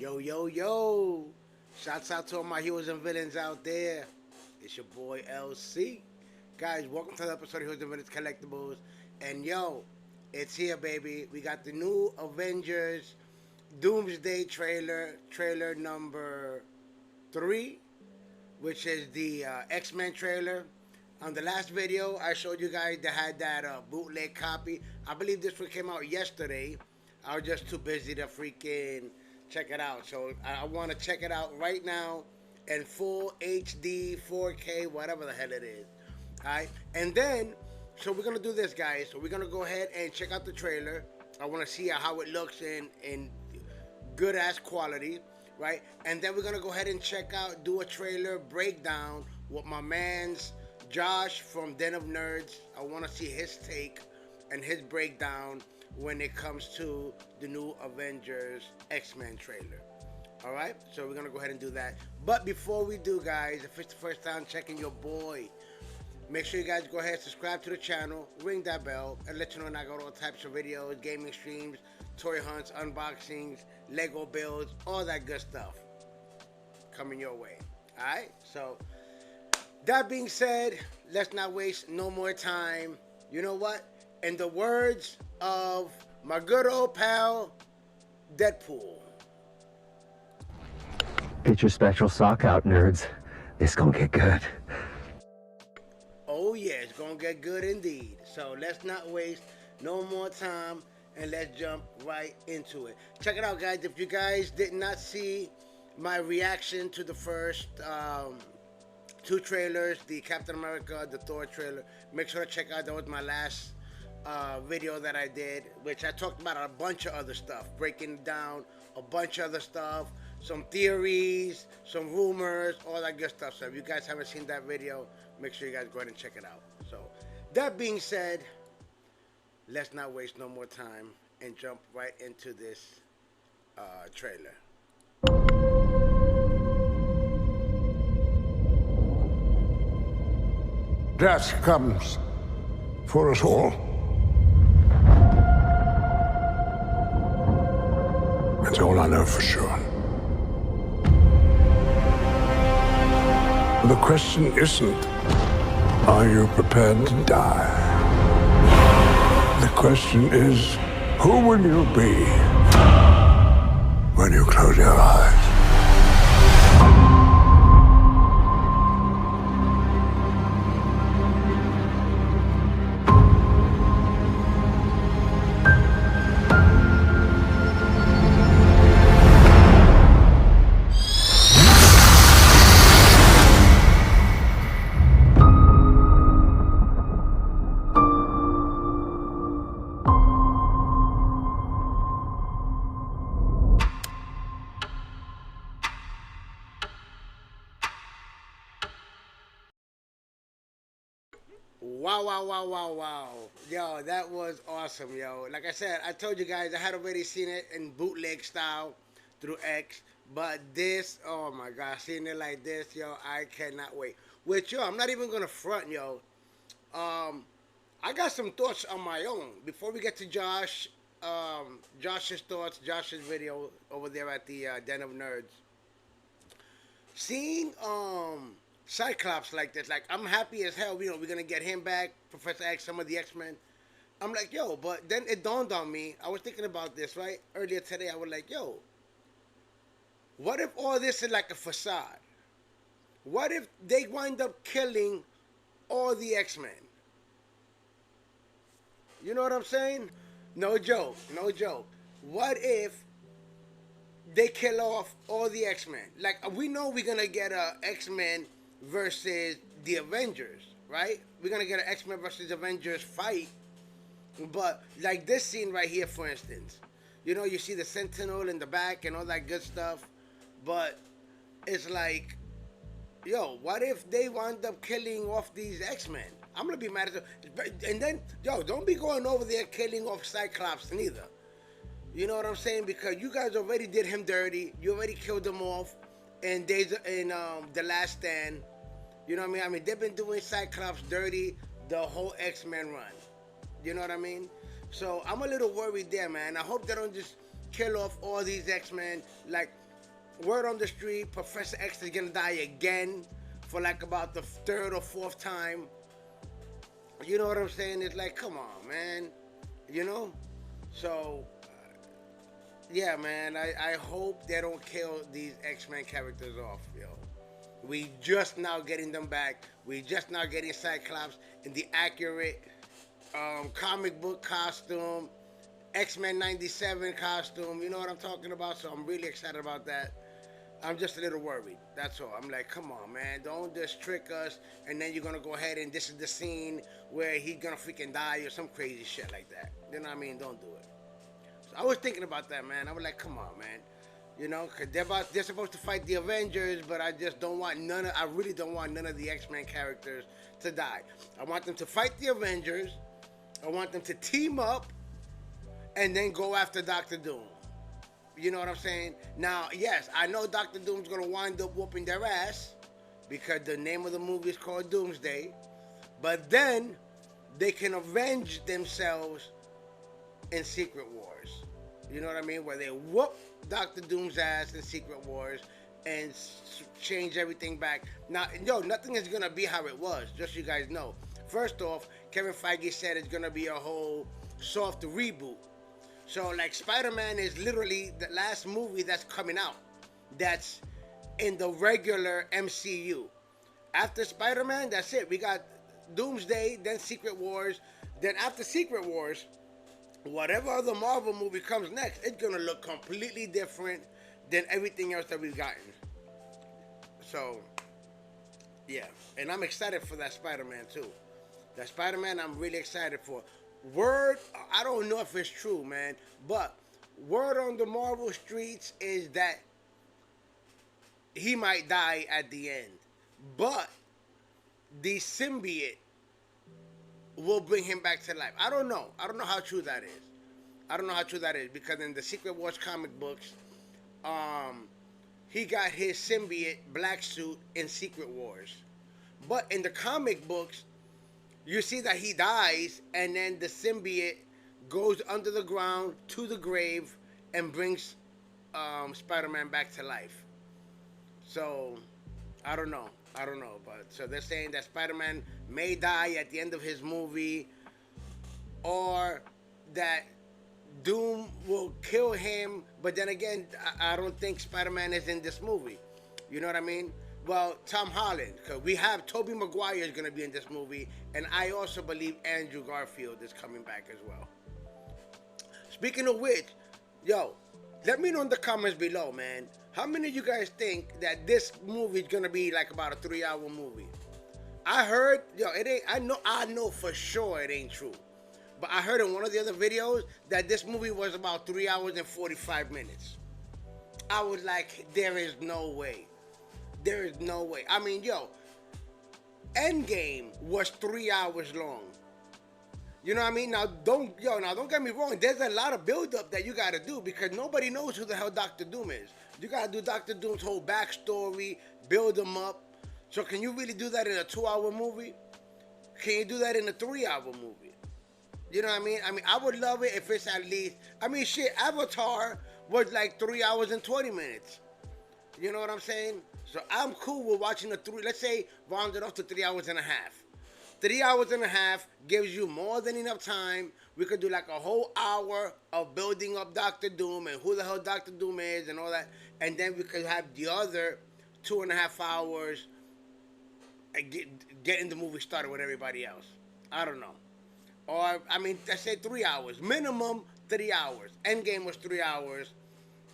Yo, yo, yo. Shouts out to all my heroes and villains out there. It's your boy LC. Guys, welcome to the episode of Heroes and Villains Collectibles. And yo, it's here, baby. We got the new Avengers Doomsday trailer number 3, which is the X-Men trailer. On the last video, I showed you guys that had that bootleg copy. I believe this one came out yesterday. I was just too busy to freaking check it out. So I want to check it out right now in full HD, 4K, whatever the hell it is. Alright? And then, so we're going to do this, guys. So we're going to go ahead and check out the trailer. I want to see how it looks in good-ass quality. Right? And then we're going to go ahead and check out, do a trailer breakdown with my man's Josh from Den of Nerds. I want to see his take and his breakdown when it comes to the new Avengers X-Men trailer. Alright, so we're going to go ahead and do that. But before we do, guys, if it's the first time checking your boy, make sure you guys go ahead and subscribe to the channel, ring that bell, and let you know when I got all types of videos, gaming streams, toy hunts, unboxings, Lego builds, all that good stuff coming your way. Alright, so that being said, let's not waste no more time. You know what? In the words of my good old pal, Deadpool. Get your special sock out, nerds. This gonna get good. Oh yeah, it's gonna get good indeed. So let's not waste no more time and let's jump right into it. Check it out, guys. If you guys did not see my reaction to the first 2 trailers, the Captain America, the Thor trailer, make sure to check out. That was my last video that I did, which I talked about a bunch of other stuff, breaking down a bunch of other stuff, some theories, some rumors, all that good stuff. So if you guys haven't seen that video, make sure you guys go ahead and check it out. So that being said, let's not waste no more time and jump right into this trailer. Death comes for us all. That's all I know for sure. The question isn't, are you prepared to die? The question is, who will you be when you close your eyes? Wow. Yo, that was awesome, yo. Like I said, I told you guys I had already seen it in bootleg style through X. But this, oh my God, seeing it like this, yo, I cannot wait. Which, yo, I'm not even going to front, yo. I got some thoughts on my own. Before we get to Josh's thoughts, Josh's video over there at the Den of Nerds. Seeing, Cyclops like this, like, I'm happy as hell, you know, we're gonna get him back, Professor X, some of the X-Men. I'm like, yo, but then it dawned on me, I was thinking about this, right? Earlier today, I was like, yo, what if all this is like a facade? What if they wind up killing all the X-Men? You know what I'm saying? No joke. What if they kill off all the X-Men? Like, we know we're gonna get a X-Men versus the Avengers, right? We're gonna get an X-Men versus Avengers fight. But like this scene right here, for instance, you know, you see the Sentinel in the back and all that good stuff, but it's like, yo, what if they wind up killing off these X-Men? I'm gonna be mad at them. And then, yo, don't be going over there killing off Cyclops neither. You know what I'm saying? Because you guys already did him dirty. You already killed him off in The Last Stand. You know what I mean? I mean, they've been doing Cyclops dirty the whole X-Men run. You know what I mean? So I'm a little worried there, man. I hope they don't just kill off all these X-Men. Like, word on the street, Professor X is gonna die again for like about the third or fourth time. You know what I'm saying? It's like, come on, man. You know? So, yeah, man. I hope they don't kill these X-Men characters off, yo. We just now getting them back. We just now getting Cyclops in the accurate comic book costume, X-Men 97 costume. You know what I'm talking about? So I'm really excited about that. I'm just a little worried. That's all. I'm like, come on, man. Don't just trick us and then you're going to go ahead and this is the scene where he's going to freaking die or some crazy shit like that. You know what I mean? Don't do it. So I was thinking about that, man. I was like, come on, man. You know, because they're supposed to fight the Avengers, but I just don't want I really don't want none of the X-Men characters to die. I want them to fight the Avengers. I want them to team up and then go after Doctor Doom. You know what I'm saying? Now, yes, I know Doctor Doom's going to wind up whooping their ass because the name of the movie is called Doomsday. But then they can avenge themselves in Secret Wars. You know what I mean? Where they whoop Doctor Doom's ass in Secret Wars and change everything back. Now, nothing is going to be how it was, just so you guys know. First off, Kevin Feige said it's going to be a whole soft reboot. So, like, Spider-Man is literally the last movie that's coming out that's in the regular MCU. After Spider-Man, that's it. We got Doomsday, then Secret Wars. Then after Secret Wars, whatever other Marvel movie comes next, it's going to look completely different than everything else that we've gotten. So, yeah. And I'm excited for that Spider-Man, too. That Spider-Man, I'm really excited for. Word, I don't know if it's true, man, but word on the Marvel streets is that he might die at the end. But the symbiote will bring him back to life. I don't know. I don't know how true that is. I don't know how true that is because in the Secret Wars comic books, he got his symbiote black suit in Secret Wars. But in the comic books, you see that he dies, and then the symbiote goes under the ground to the grave and brings Spider-Man back to life. So, I don't know. But so they're saying that Spider-Man may die at the end of his movie, or that Doom will kill him. But then again, I don't think Spider-Man is in this movie. You know what I mean? Well, Tom Holland, because we have Tobey Maguire is going to be in this movie, and I also believe Andrew Garfield is coming back as well. Speaking of which, yo, let me know in the comments below, man. How many of you guys think that this movie is going to be like about a 3-hour movie? I heard, it ain't, I know for sure it ain't true. But I heard in one of the other videos that this movie was about 3 hours and 45 minutes. I was like, there is no way. There is no way. I mean, Endgame was 3 hours long. You know what I mean? Now don't get me wrong. There's a lot of build-up that you got to do because nobody knows who the hell Doctor Doom is. You got to do Doctor Doom's whole backstory, build him up. So can you really do that in a 2-hour movie? Can you do that in a 3-hour movie? You know what I mean? I mean, I would love it if it's at least, Avatar was like 3 hours and 20 minutes. You know what I'm saying? So I'm cool with watching let's say round it off to 3 hours and a half. 3 hours and a half gives you more than enough time. We could do like a whole hour of building up Doctor Doom and who the hell Doctor Doom is and all that. And then we could have the other 2.5 hours and getting the movie started with everybody else. I don't know. Or, let's say 3 hours. Minimum 3 hours. Endgame was 3 hours.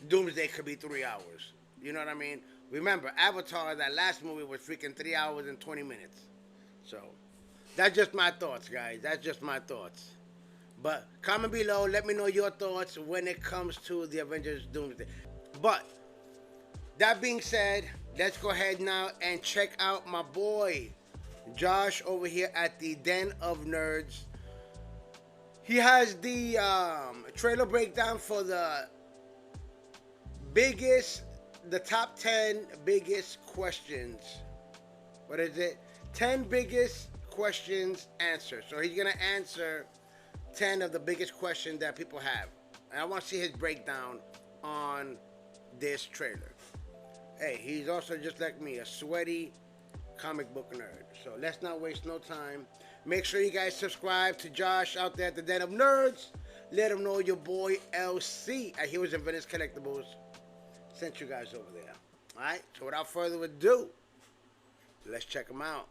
Doomsday could be 3 hours. You know what I mean? Remember, Avatar, that last movie, was freaking 3 hours and 20 minutes. So, that's just my thoughts, guys. That's just my thoughts. But comment below. Let me know your thoughts when it comes to the Avengers Doomsday. But, that being said, let's go ahead now and check out my boy, Josh, over here at the Den of Nerds. He has the trailer breakdown for the top 10 biggest questions. What is it? 10 biggest questions answered. So he's going to answer 10 of the biggest questions that people have. And I want to see his breakdown on this trailer. hey, he's also just like me, a sweaty comic book nerd. So let's not waste no time. Make sure you guys subscribe to Josh out there at the Den of Nerds. Let him know your boy LC at Heroes and Villains Collectibles sent you guys over there. Alright, so without further ado, let's check him out.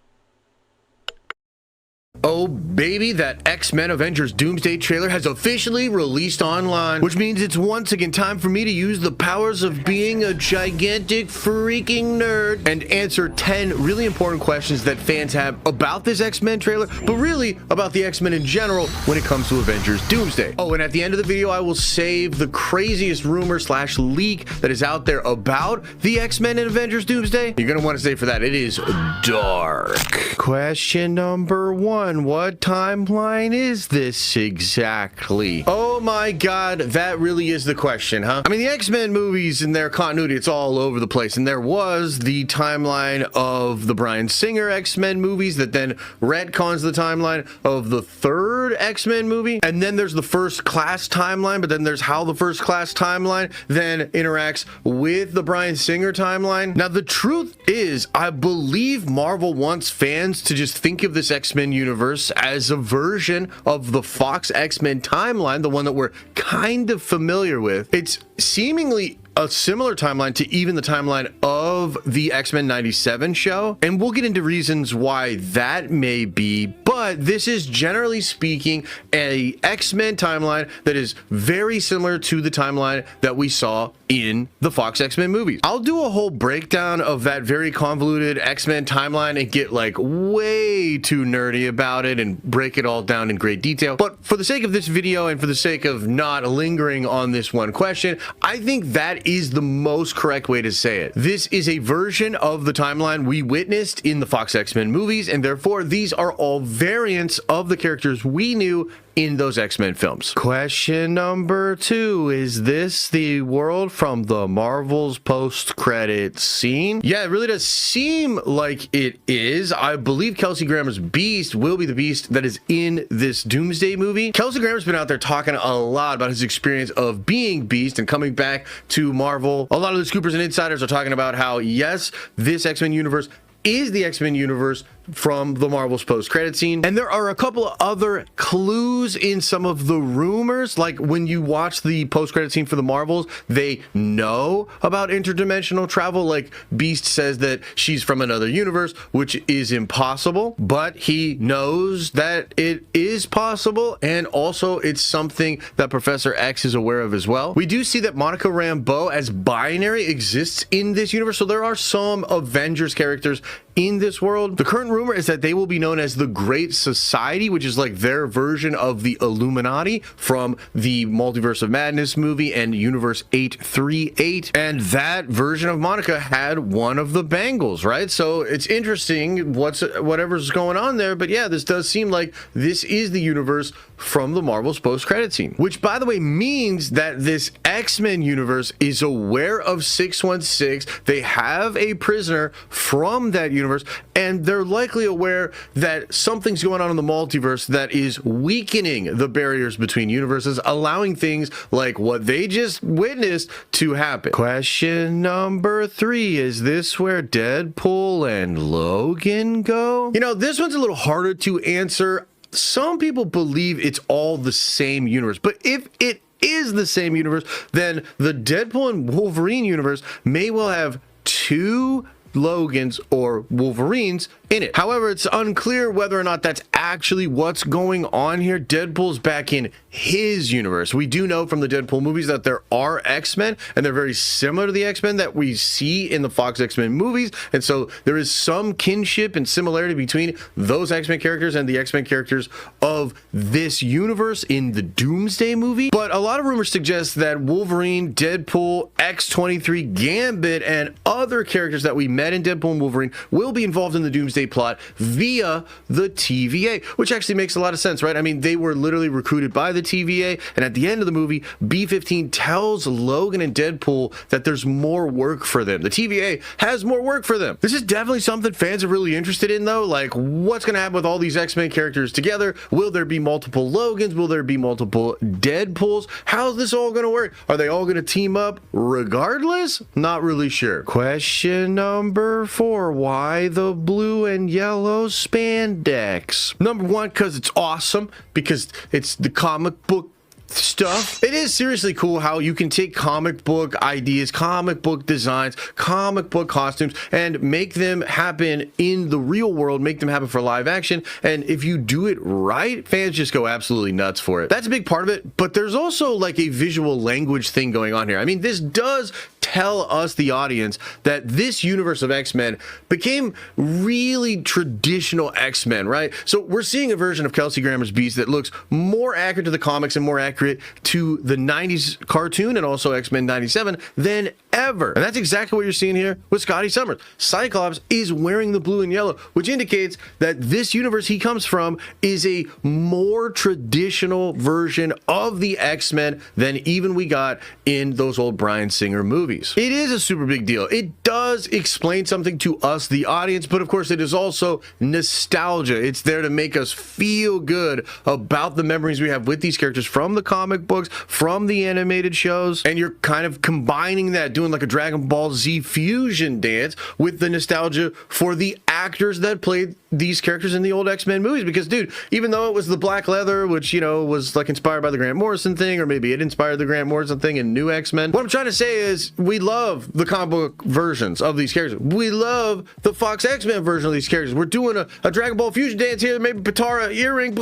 Oh baby, that X-Men Avengers Doomsday trailer has officially released online, which means it's once again time for me to use the powers of being a gigantic freaking nerd and answer 10 really important questions that fans have about this X-Men trailer, but really about the X-Men in general when it comes to Avengers Doomsday. Oh, and at the end of the video, I will save the craziest rumor slash leak that is out there about the X-Men and Avengers Doomsday. You're gonna want to stay for that. It is dark. Question number 1. What timeline is this exactly? Oh my god, that really is the question, huh? I mean, the X-Men movies and their continuity, it's all over the place. And there was the timeline of the Bryan Singer X-Men movies that then retcons the timeline of the third X-Men movie. And then there's the First Class timeline, but then there's how the First Class timeline then interacts with the Bryan Singer timeline. Now, the truth is, I believe Marvel wants fans to just think of this X-Men universe as a version of the Fox X-Men timeline, the one that we're kind of familiar with. It's seemingly a similar timeline to even the timeline of the X-Men 97 show, and we'll get into reasons why that may be, but this is generally speaking a X-Men timeline that is very similar to the timeline that we saw in the Fox X-Men movies. I'll do a whole breakdown of that very convoluted X-Men timeline and get like way too nerdy about it and break it all down in great detail, but for the sake of this video and for the sake of not lingering on this one question, I think that is the most correct way to say it. This is a version of the timeline we witnessed in the Fox X-Men movies, and therefore these are all variants of the characters we knew in those X-Men films. Question number 2, is this the world from the Marvel's post-credit scene? Yeah, it really does seem like it is. I believe Kelsey Grammer's Beast will be the Beast that is in this Doomsday movie. Kelsey Grammer's been out there talking a lot about his experience of being Beast and coming back to Marvel. A lot of the scoopers and insiders are talking about how, yes, this X-Men universe is the X-Men universe from the Marvel's post-credit scene. And there are a couple of other clues in some of the rumors, like when you watch the post-credit scene for the Marvels, they know about interdimensional travel. Like Beast says that she's from another universe, which is impossible, but he knows that it is possible, and also it's something that Professor X is aware of as well. We do see that Monica Rambeau as binary exists in this universe, so there are some Avengers characters in this world. The current rumor is that they will be known as the Great Society, which is like their version of the Illuminati from the Multiverse of Madness movie and Universe 838. And that version of Monica had one of the bangles, right? So it's interesting whatever's going on there. But yeah, this does seem like this is the universe from the Marvel's post-credit scene, which by the way means that this X-Men universe is aware of 616. They have a prisoner from that universe, and they're likely aware that something's going on in the multiverse that is weakening the barriers between universes, allowing things like what they just witnessed to happen. Question number 3, is this where Deadpool and Logan go? You know, this one's a little harder to answer. Some people believe it's all the same universe, but if it is the same universe, then the Deadpool and Wolverine universe may well have 2 Logans or Wolverines in it. However, it's unclear whether or not that's actually what's going on here. Deadpool's back in his universe. We do know from the Deadpool movies that there are X-Men, and they're very similar to the X-Men that we see in the Fox X-Men movies, and so there is some kinship and similarity between those X-Men characters and the X-Men characters of this universe in the Doomsday movie. But a lot of rumors suggest that Wolverine, Deadpool, X-23, Gambit, and other characters that we met in Deadpool and Wolverine will be involved in the Doomsday Doomsday plot via the TVA, which actually makes a lot of sense, right? I mean, they were literally recruited by the TVA, and at the end of the movie, B-15 tells Logan and Deadpool that there's more work for them. The TVA has more work for them. This is definitely something fans are really interested in, though. Like, what's going to happen with all these X-Men characters together? Will there be multiple Logans? Will there be multiple Deadpools? How's this all going to work? Are they all going to team up regardless? Not really sure. Question number 4. Why the blue and yellow spandex? Number 1, because it's awesome, because it's the comic book stuff. It is seriously cool how you can take comic book ideas, comic book designs, comic book costumes, and make them happen in the real world, make them happen for live action. And if you do it right, fans just go absolutely nuts for it. That's a big part of it, but there's also like a visual language thing going on here. I mean, this does tell us, the audience, that this universe of X-Men became really traditional X-Men, right? So we're seeing a version of Kelsey Grammer's Beast that looks more accurate to the comics and more accurate to the 90s cartoon and also X-Men 97 than ever. And that's exactly what you're seeing here with Scotty Summers. Cyclops is wearing the blue and yellow, which indicates that this universe he comes from is a more traditional version of the X-Men than even we got in those old Bryan Singer movies. It is a super big deal. It does explain something to us, the audience, but of course it is also nostalgia. It's there to make us feel good about the memories we have with these characters from the comic books, from the animated shows, and you're kind of combining that, doing like a Dragon Ball Z fusion dance with the nostalgia for the actors that played these characters in the old X-Men movies. Because, dude, even though it was the black leather, which, you know, was like inspired by the Grant Morrison thing, or maybe it inspired the Grant Morrison thing in New X-Men, what I'm trying to say is we love the comic book versions of these characters. We love the Fox X-Men version of these characters. We're doing a Dragon Ball fusion dance here, maybe Patara earring.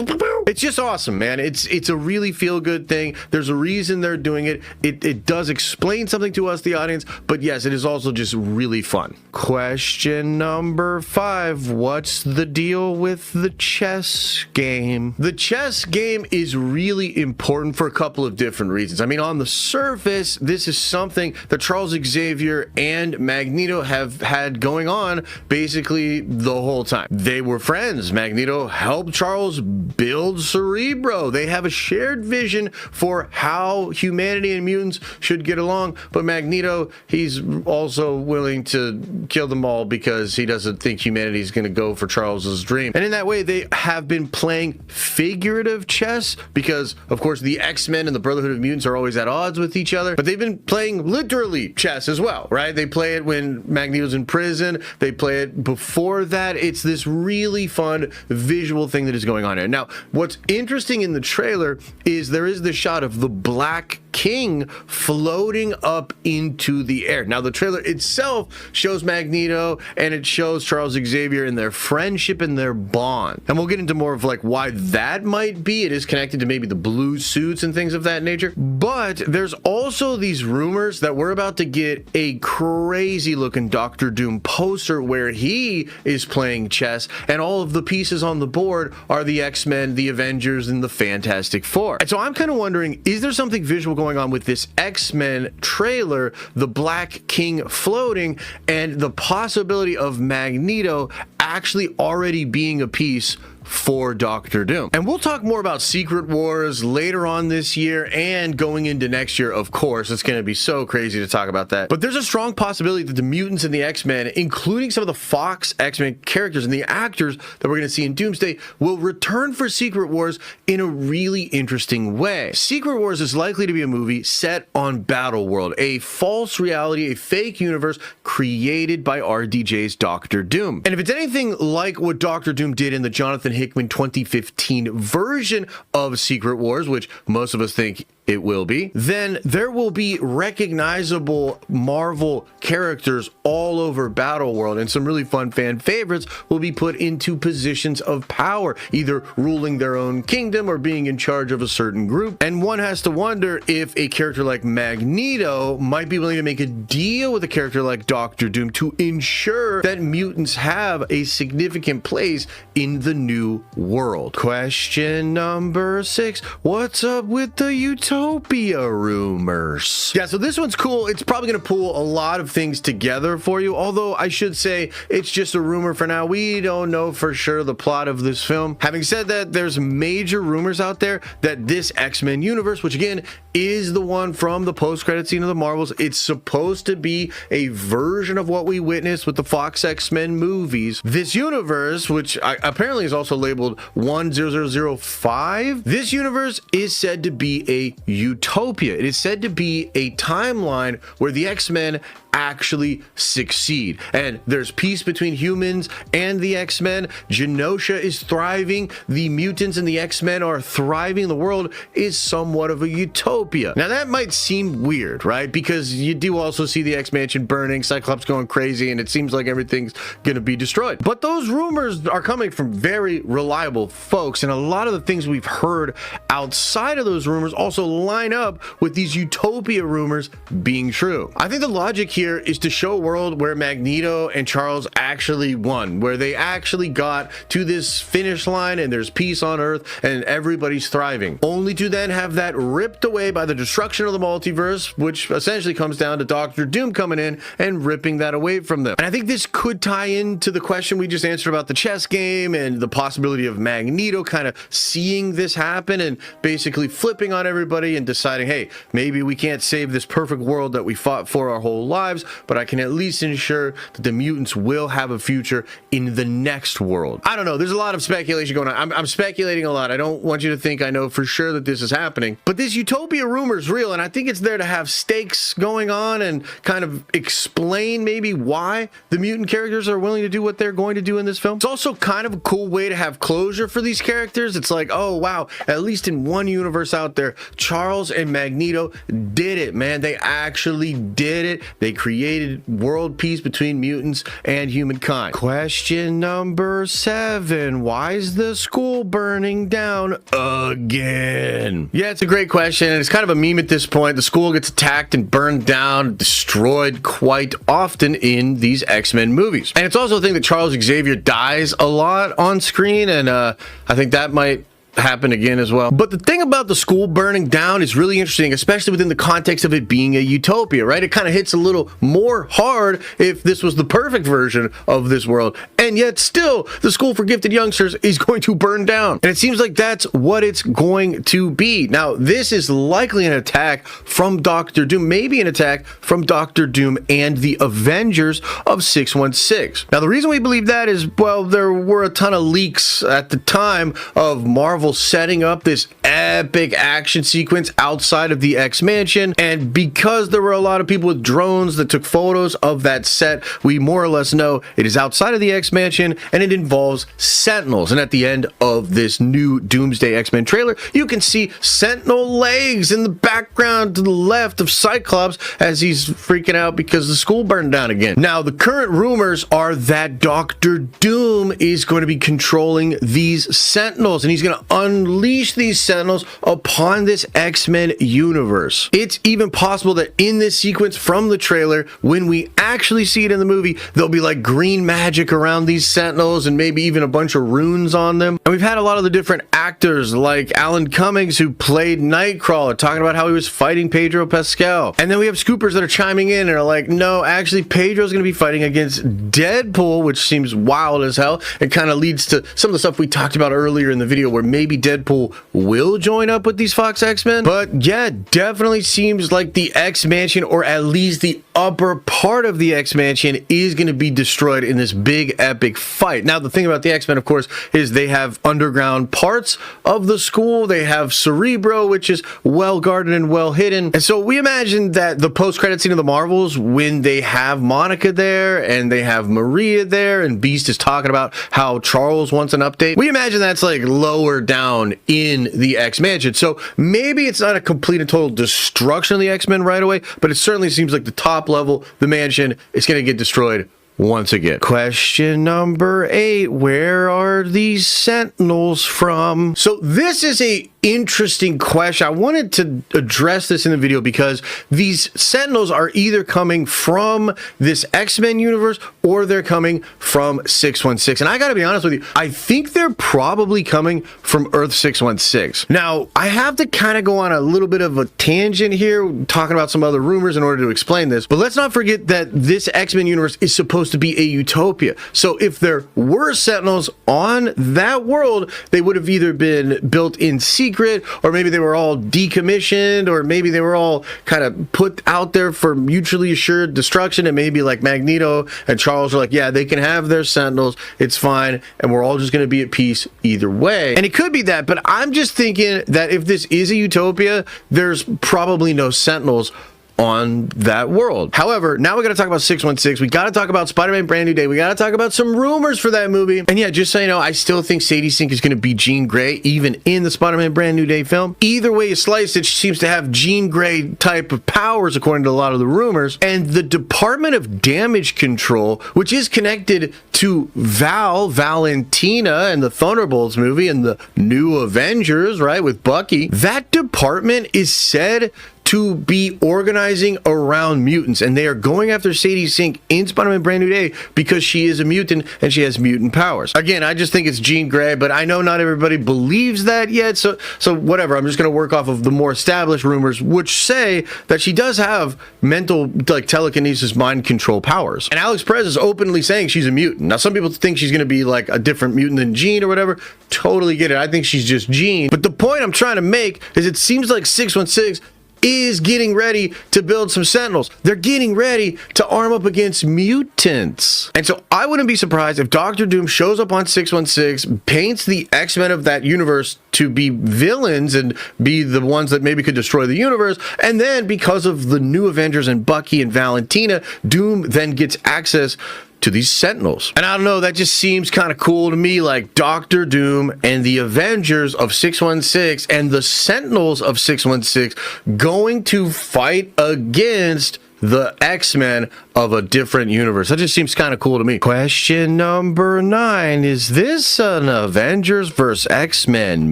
It's just awesome, man. It's a really feel-good thing. There's a reason they're doing it. It does explain something to us, the audience, but yes, it is also just really fun. Question number 5. What's the deal with the chess game? The chess game is really important for a couple of different reasons. I mean, on the surface, this is something that Charles Xavier and Magneto have had going on basically the whole time. They were friends. Magneto helped Charles build Cerebro. They have a shared vision for how humanity and mutants should get along, but Magneto, he's also willing to kill them all because he doesn't think humanity is going to go for Charles's dream. And in that way, they have been playing figurative chess because, of course, the X-Men and the Brotherhood of Mutants are always at odds with each other, but they've been playing literally chess as well, right? They play it when Magneto's in prison. They play it before that. It's this really fun visual thing that is going on here. Now, what's interesting in the trailer is there is this shot of the Black King floating up into the air. Now, the trailer itself shows Magneto and it shows Charles Xavier and their friendship and their bond. And we'll get into more of like why that might be. It is connected to maybe the blue suits and things of that nature. But there's also these rumors that we're about to get a crazy looking Doctor Doom poster where he is playing chess and all of the pieces on the board are the X-Men, the Avengers, and the Fantastic Four. And so I'm kind of wondering, is there something visual going on with this X-Men trailer, the Black King floating, and the possibility of Magneto actually already being a piece for Doctor Doom? And we'll talk more about Secret Wars later on this year and going into next year, of course. It's going to be so crazy to talk about that. But there's a strong possibility that the mutants and the X-Men, including some of the Fox X-Men characters and the actors that we're going to see in Doomsday, will return for Secret Wars in a really interesting way. Secret Wars is likely to be a movie set on Battleworld, a false reality, a fake universe created by RDJ's Doctor Doom. And if it's anything like what Doctor Doom did in the Jonathan Hickman 2015 version of Secret Wars, which most of us think it will be, then there will be recognizable Marvel characters all over Battleworld, and some really fun fan favorites will be put into positions of power, either ruling their own kingdom or being in charge of a certain group. And one has to wonder if a character like Magneto might be willing to make a deal with a character like Doctor Doom to ensure that mutants have a significant place in the new world. Question number 6. What's up with the Utopia Utopia rumors. Yeah, so this one's cool. It's probably going to pull a lot of things together for you, although I should say it's just a rumor for now. We don't know for sure the plot of this film. Having said that, there's major rumors out there that this X-Men universe, which again is the one from the post-credit scene of the Marvels, it's supposed to be a version of what we witnessed with the Fox X-Men movies. This universe, which apparently is also labeled 10005, this universe is said to be a utopia. It is said to be a timeline where the X-Men actually succeed, and there's peace between humans and the X-Men. Genosha is thriving, the mutants and the X-Men are thriving, the world is somewhat of a utopia. Now that might seem weird, right? Because you do also see the X-Mansion burning, Cyclops going crazy, and it seems like everything's gonna be destroyed. But those rumors are coming from very reliable folks, and a lot of the things we've heard outside of those rumors also line up with these utopia rumors being true. I think the logic here is to show a world where Magneto and Charles actually won, where they actually got to this finish line and there's peace on Earth and everybody's thriving, only to then have that ripped away by the destruction of the multiverse, which essentially comes down to Doctor Doom coming in and ripping that away from them. And I think this could tie into the question we just answered about the chess game and the possibility of Magneto kind of seeing this happen and basically flipping on everybody and deciding, hey, maybe we can't save this perfect world that we fought for our whole lives, but I can at least ensure that the mutants will have a future in the next world. I don't know. There's a lot of speculation going on. I'm speculating a lot. I don't want you to think I know for sure that this is happening, but this utopia rumor is real, and I think it's there to have stakes going on and kind of explain maybe why the mutant characters are willing to do what they're going to do in this film. It's also kind of a cool way to have closure for these characters. It's like, oh wow, at least in one universe out there, Charles and Magneto did it, man. They actually did it. They created world peace between mutants and humankind. Question number 7. Why is the school burning down again? Yeah, it's a great question, and it's kind of a meme at this point. The school gets attacked and burned down, destroyed quite often in these X-Men movies. And it's also a thing that Charles Xavier dies a lot on screen, and I think that might happen again as well. But the thing about the school burning down is really interesting, especially within the context of it being a utopia, right? It kind of hits a little more hard if this was the perfect version of this world, and yet still the school for gifted youngsters is going to burn down, and it seems like that's what it's going to be. Now this is likely an attack from Doctor Doom, maybe an attack from Doctor Doom and the Avengers of 616. Now the reason we believe that is, well, there were a ton of leaks at the time of Marvel setting up this epic action sequence outside of the X-Mansion, and because there were a lot of people with drones that took photos of that set, we more or less know it is outside of the X-Mansion and it involves Sentinels. And at the end of this new Doomsday X-Men trailer, you can see Sentinel legs in the background to the left of Cyclops as he's freaking out because the school burned down again. Now the current rumors are that Doctor Doom is going to be controlling these Sentinels, and he's going to unleash these Sentinels upon this X-Men universe. It's even possible that in this sequence from the trailer, when we actually see it in the movie, there'll be like green magic around these Sentinels and maybe even a bunch of runes on them. And we've had a lot of the different actors like Alan Cummings, who played Nightcrawler, talking about how he was fighting Pedro Pascal. And then we have scoopers that are chiming in and are like, no, actually Pedro's going to be fighting against Deadpool, which seems wild as hell. It kind of leads to some of the stuff we talked about earlier in the video where maybe Deadpool will join up with these Fox X-Men. But yeah, definitely seems like the X-Mansion, or at least the upper part of the X-Mansion, is going to be destroyed in this big epic fight. Now the thing about the X-Men, of course, is they have underground parts of the school. They have Cerebro, which is well guarded and well hidden. And so we imagine that the post-credit scene of the Marvels, when they have Monica there and they have Maria there and Beast is talking about how Charles wants an update, we imagine that's like lower down in the X-Mansion. So maybe it's not a complete and total destruction of the X-Men right away, but it certainly seems like the top level, the mansion, is going to get destroyed once again. Question number 8. Where are these Sentinels from? So this is a interesting question. I wanted to address this in the video because these Sentinels are either coming from this X-Men universe or they're coming from 616. And I gotta be honest with you, I think they're probably coming from Earth 616. Now, I have to kind of go on a little bit of a tangent here, talking about some other rumors in order to explain this. But let's not forget that this X-Men universe is supposed to be a utopia. So if there were Sentinels on that world, they would have either been built in secret, or maybe they were all decommissioned, or maybe they were all kind of put out there for mutually assured destruction, and maybe like Magneto and Charles are like, yeah, they can have their Sentinels, it's fine, and we're all just going to be at peace either way. And it could be that, but I'm just thinking that if this is a utopia, there's probably no Sentinels on that world. However, now we got to talk about 616. We got to talk about Spider-Man Brand New Day. We got to talk about some rumors for that movie. And yeah, just so you know, I still think Sadie Sink is going to be Jean Grey, even in the Spider-Man Brand New Day film. Either way you slice it, she seems to have Jean Grey type of powers, according to a lot of the rumors. And the Department of Damage Control, which is connected to Valentina and the Thunderbolts movie and the New Avengers, right, with Bucky, that department is said to be organizing around mutants, and they are going after Sadie Sink in Spider-Man Brand New Day because she is a mutant and she has mutant powers. Again, I just think it's Jean Grey, but I know not everybody believes that yet, so whatever. I'm just going to work off of the more established rumors, which say that she does have mental, like, telekinesis, mind control powers. And Alex Perez is openly saying she's a mutant. Now, some people think she's going to be like a different mutant than Jean or whatever. Totally get it. I think she's just Jean. But the point I'm trying to make is it seems like 616 is getting ready to build some Sentinels. They're getting ready to arm up against mutants. And so I wouldn't be surprised if Doctor Doom shows up on 616, paints the X-Men of that universe to be villains and be the ones that maybe could destroy the universe. And then because of the New Avengers and Bucky and Valentina, Doom then gets access to these Sentinels. And I don't know, that just seems kind of cool to me, like Doctor Doom and the Avengers of 616 and the Sentinels of 616 going to fight against the X-Men of a different universe. That just seems kind of cool to me. Question number 9. Is this an Avengers vs. X-Men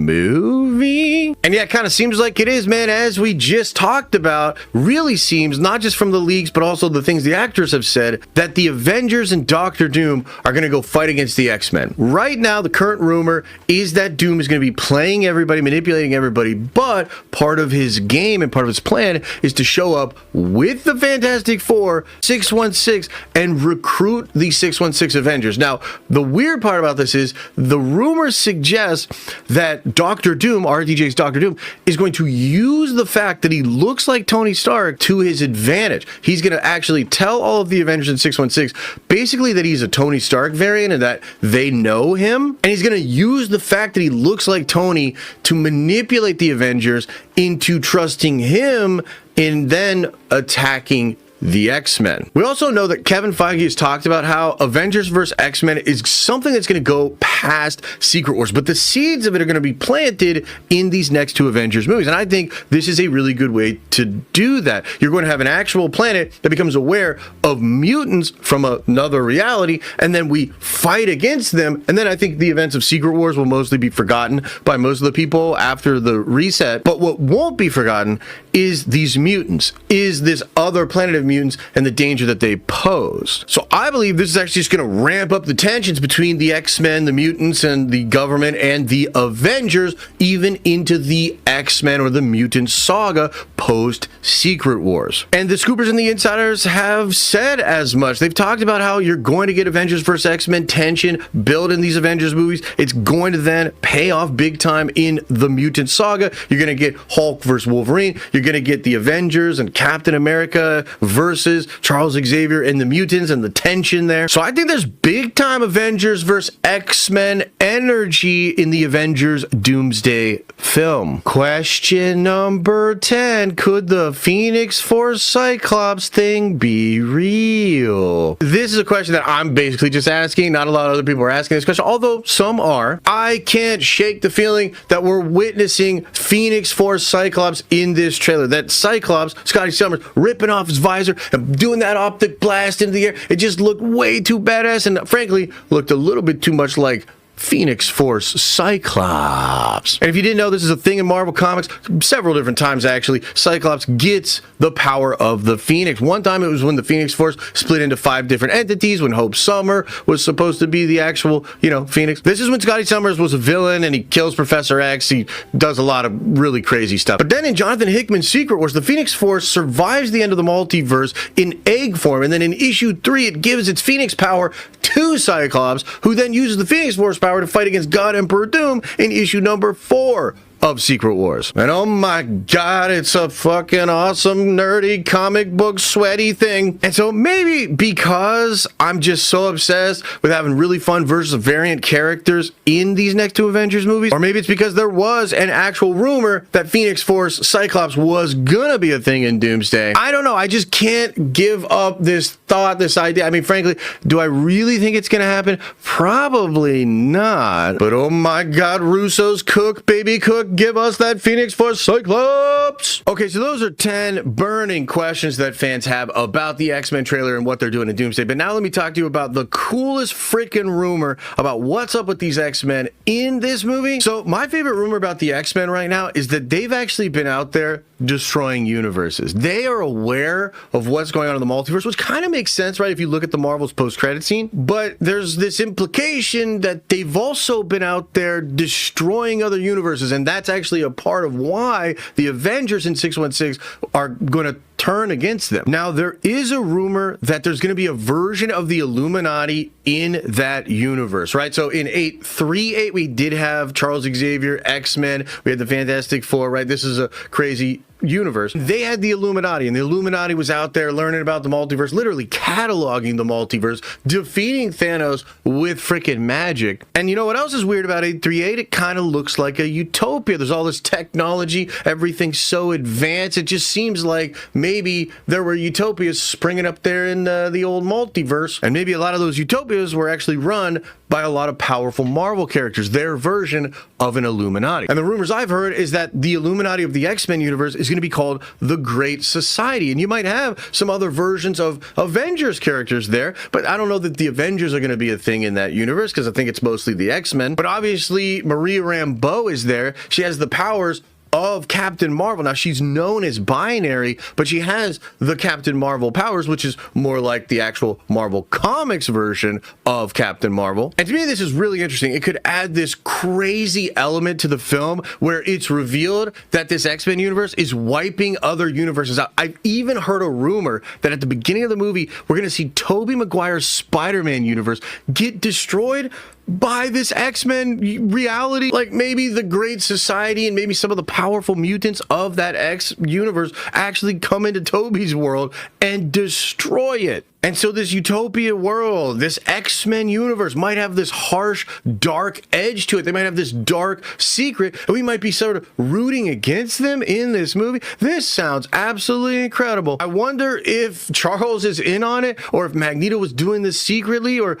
movie? And yeah, it kind of seems like it is, man. As we just talked about, really seems, not just from the leaks, but also the things the actors have said, that the Avengers and Doctor Doom are going to go fight against the X-Men. Right now, the current rumor is that Doom is going to be playing everybody, manipulating everybody, but part of his game and part of his plan is to show up with the Fantastic Four, 616, and recruit the 616 Avengers. Now, the weird part about this is the rumors suggest that Doctor Doom, RDJ's Doctor Doom, is going to use the fact that he looks like Tony Stark to his advantage. He's going to actually tell all of the Avengers in 616 basically that he's a Tony Stark variant and that they know him. And he's going to use the fact that he looks like Tony to manipulate the Avengers into trusting him and then attacking the X-Men. We also know that Kevin Feige has talked about how Avengers vs. X-Men is something that's going to go past Secret Wars, but the seeds of it are going to be planted in these next 2 Avengers movies. And I think this is a really good way to do that. You're going to have an actual planet that becomes aware of mutants from another reality, and then we fight against them. And then I think the events of Secret Wars will mostly be forgotten by most of the people after the reset. But what won't be forgotten is these mutants, is this other planet of mutants and the danger that they pose. So I believe this is actually just going to ramp up the tensions between the X-Men, the mutants, and the government and the Avengers, even into the X-Men or the mutant saga post Secret Wars. And the scoopers and the insiders have said as much. They've talked about how you're going to get Avengers vs. X-Men tension built in these Avengers movies. It's going to then pay off big time in the mutant saga. You're going to get Hulk versus Wolverine. You're going to get the Avengers and Captain America versus Charles Xavier and the mutants and the tension there. So I think there's big time Avengers versus X-Men energy in the Avengers Doomsday film. Question number 10. Could the Phoenix Force Cyclops thing be real? This is a question that I'm basically just asking. Not a lot of other people are asking this question, although some are. I can't shake the feeling that we're witnessing Phoenix Force Cyclops in this trailer. That Cyclops, Scotty Summers, ripping off his visor and doing that optic blast into the air. It just looked way too badass and frankly looked a little bit too much like Phoenix Force Cyclops. And if you didn't know, this is a thing in Marvel Comics, several different times actually, Cyclops gets the power of the Phoenix. One time it was when the Phoenix Force split into 5 different entities, when Hope Summer was supposed to be the actual, Phoenix. This is when Scotty Summers was a villain and he kills Professor X. He does a lot of really crazy stuff. But then in Jonathan Hickman's Secret Wars, the Phoenix Force survives the end of the multiverse in egg form, and then in issue 3 it gives its Phoenix power to Cyclops, who then uses the Phoenix Force power to fight against God Emperor Doom in issue number 4 of Secret Wars. And oh my god, it's a fucking awesome, nerdy, comic book, sweaty thing. And so maybe because I'm just so obsessed with having really fun versions of variant characters in these next 2 Avengers movies, or maybe it's because there was an actual rumor that Phoenix Force Cyclops was gonna be a thing in Doomsday. I don't know, I just can't give up this thought, this idea. I mean, frankly, do I really think it's gonna happen? Probably not. But oh my god, Russo's cook, baby cook, give us that Phoenix Force Cyclops. Okay, so those are 10 burning questions that fans have about the X-Men trailer and what they're doing in Doomsday. But now let me talk to you about the coolest freaking rumor about what's up with these X-Men in this movie. So my favorite rumor about the X-Men right now is that they've actually been out there destroying universes. They are aware of what's going on in the multiverse, which kind of makes sense, right, if you look at the Marvel's post-credit scene. But there's this implication that they've also been out there destroying other universes, and that's actually a part of why the Avengers in 616 are going to turn against them. Now, there is a rumor that there's going to be a version of the Illuminati in that universe, right? So in 838, we did have Charles Xavier, X-Men, we had the Fantastic Four, right? This is a crazy universe. They had the Illuminati, and the Illuminati was out there learning about the multiverse, literally cataloging the multiverse, defeating Thanos with freaking magic. And you know what else is weird about 838? It kind of looks like a utopia. There's all this technology, everything's so advanced. It just seems like maybe there were utopias springing up there in the old multiverse, and maybe a lot of those utopias were actually run by a lot of powerful Marvel characters, their version of an Illuminati. And the rumors I've heard is that the Illuminati of the X-Men universe is going to be called the Great Society, and you might have some other versions of Avengers characters there, but I don't know that the Avengers are going to be a thing in that universe, because I think it's mostly the X-Men. But obviously Maria Rambeau is there. She has the powers of Captain Marvel. Now, she's known as binary, but she has the Captain Marvel powers, which is more like the actual Marvel Comics version of Captain Marvel. And to me, this is really interesting. It could add this crazy element to the film where it's revealed that this X-Men universe is wiping other universes out. I've even heard a rumor that at the beginning of the movie, we're going to see Tobey Maguire's Spider-Man universe get destroyed by this X-Men reality. Like maybe the Great Society and maybe some of the powerful mutants of that X universe actually come into Tobey's world and destroy it. And so this utopia world, this X-Men universe might have this harsh, dark edge to it. They might have this dark secret, and we might be sort of rooting against them in this movie. This sounds absolutely incredible. I wonder if Charles is in on it, or if Magneto was doing this secretly, or,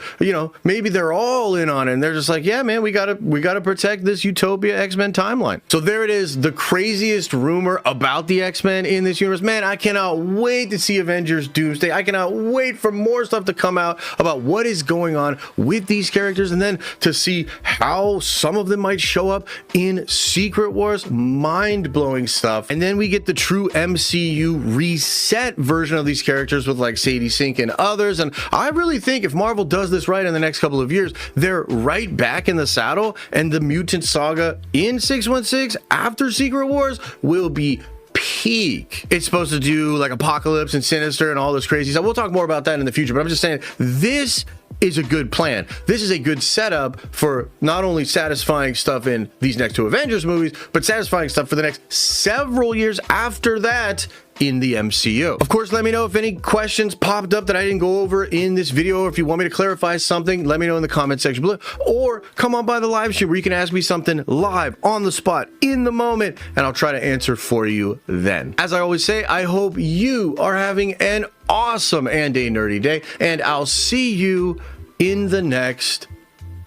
maybe they're all in on it, and they're just like, yeah, man, we gotta protect this utopia X-Men timeline. So there it is, the craziest rumor about the X-Men in this universe. Man, I cannot wait to see Avengers Doomsday. I cannot wait for more stuff to come out about what is going on with these characters, and then to see how some of them might show up in Secret Wars. Mind-blowing stuff. And then we get the true MCU reset version of these characters with like Sadie Sink and others. And I really think if Marvel does this right in the next couple of years, they're right back in the saddle, and the mutant saga in 616 after Secret Wars will be peak. It's supposed to do like Apocalypse and Sinister and all this crazy stuff. We'll talk more about that in the future, but I'm just saying this is a good plan. This is a good setup for not only satisfying stuff in these next 2 Avengers movies, but satisfying stuff for the next several years after that in the MCU. Of course, let me know if any questions popped up that I didn't go over in this video, or if you want me to clarify something, let me know in the comment section below, or come on by the live stream where you can ask me something live on the spot in the moment, and I'll try to answer for you then. As I always say, I hope you are having an awesome and a nerdy day, and I'll see you in the next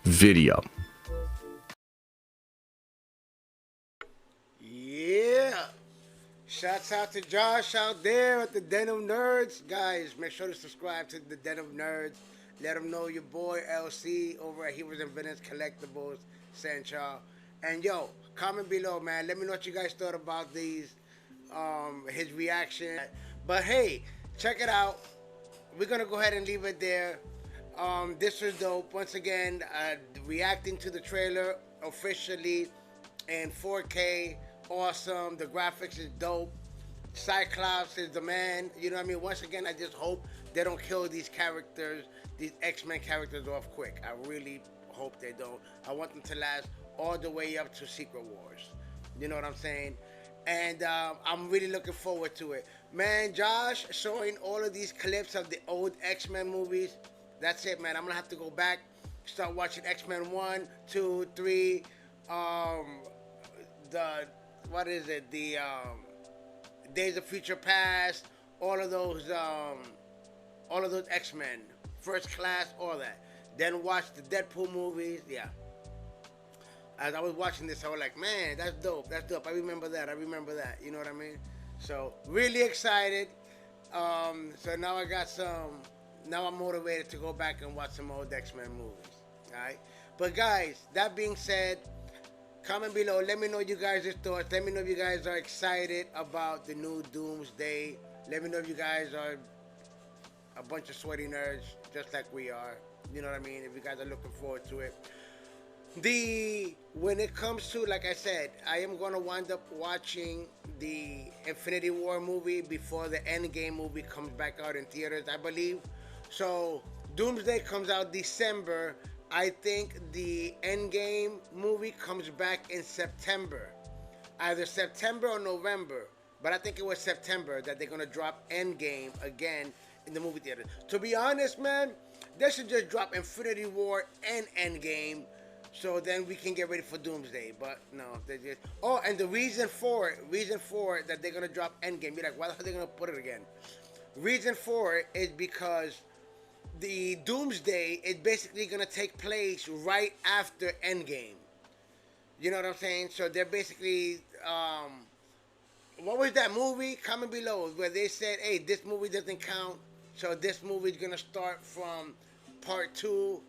video. Shouts out to Josh out there at the Den of Nerds. Guys, make sure to subscribe to the Den of Nerds. Let them know your boy LC over at Heroes and Villains Collectibles sent y'all. And yo, comment below, man. Let me know what you guys thought about these, his reaction. But hey, check it out. We're gonna go ahead and leave it there. This was dope. Once again, reacting to the trailer officially in 4K. Awesome. The graphics is dope. Cyclops is the man. You know what I mean? Once again, I just hope they don't kill these characters, these X-Men characters off quick. I really hope they don't. I want them to last all the way up to Secret Wars. You know what I'm saying? And I'm really looking forward to it. Man, Josh showing all of these clips of the old X-Men movies. That's it, man. I'm gonna have to go back, start watching X-Men 1, 2, 3, the Days of Future Past, all of those X-Men, First Class, all that. Then watch the Deadpool movies, yeah. As I was watching this, I was like, man, that's dope, that's dope. I remember that, you know what I mean? So, really excited. So now now I'm motivated to go back and watch some old X-Men movies, alright? But guys, that being said, comment below. Let me know you guys' thoughts. Let me know if you guys are excited about the new Doomsday. Let me know if you guys are a bunch of sweaty nerds, just like we are. You know what I mean? If you guys are looking forward to it. When it comes to, like I said, I am going to wind up watching the Infinity War movie before the Endgame movie comes back out in theaters, I believe. So, Doomsday comes out December. I think the Endgame movie comes back in September. Either September or November. But I think it was September that they're going to drop Endgame again in the movie theater. To be honest, man, they should just drop Infinity War and Endgame so then we can get ready for Doomsday. But no, they just... Oh, and the reason for it that they're going to drop Endgame. Be like, why the hell are they going to put it again? Reason for it is because the Doomsday is basically going to take place right after Endgame. You know what I'm saying? So they're basically, what was that movie? Comment below where they said, hey, this movie doesn't count. So this movie is going to start from part 2.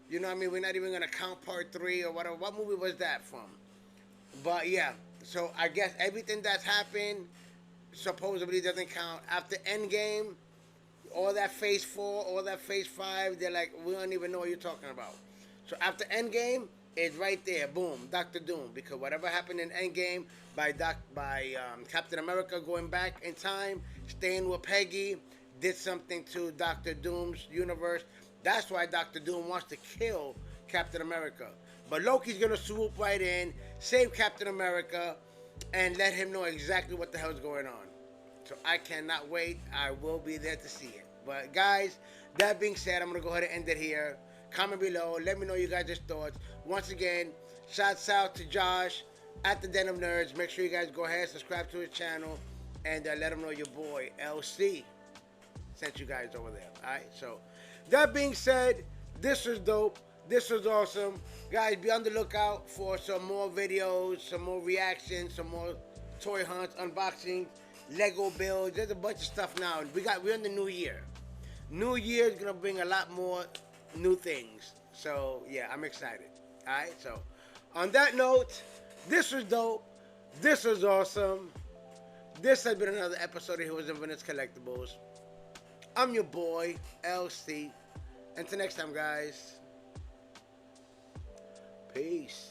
You know what I mean? We're not even going to count part 3 or whatever. What movie was that from? But yeah, so I guess everything that's happened supposedly doesn't count. After Endgame, all that phase 4, all that phase 5, they're like, we don't even know what you're talking about. So after Endgame, it's right there, boom, Doctor Doom. Because whatever happened in Endgame by Captain America going back in time, staying with Peggy, did something to Doctor Doom's universe. That's why Doctor Doom wants to kill Captain America. But Loki's going to swoop right in, save Captain America, and let him know exactly what the hell's going on. So I cannot wait. I will be there to see it. But guys, that being said, I'm going to go ahead and end it here. Comment below. Let me know you guys' thoughts. Once again, shouts out to Josh at the Den of Nerds. Make sure you guys go ahead and subscribe to his channel. And let him know your boy, LC, sent you guys over there. Alright, so that being said, this was dope. This was awesome. Guys, be on the lookout for some more videos, some more reactions, some more toy hunts, unboxings, Lego builds. There's a bunch of stuff now. We're in the new year. New year is gonna bring a lot more new things. So yeah, I'm excited. Alright, so on that note, this was dope. This was awesome. This has been another episode of Heroes and Villains Collectibles. I'm your boy, LC. Until next time, guys. Peace.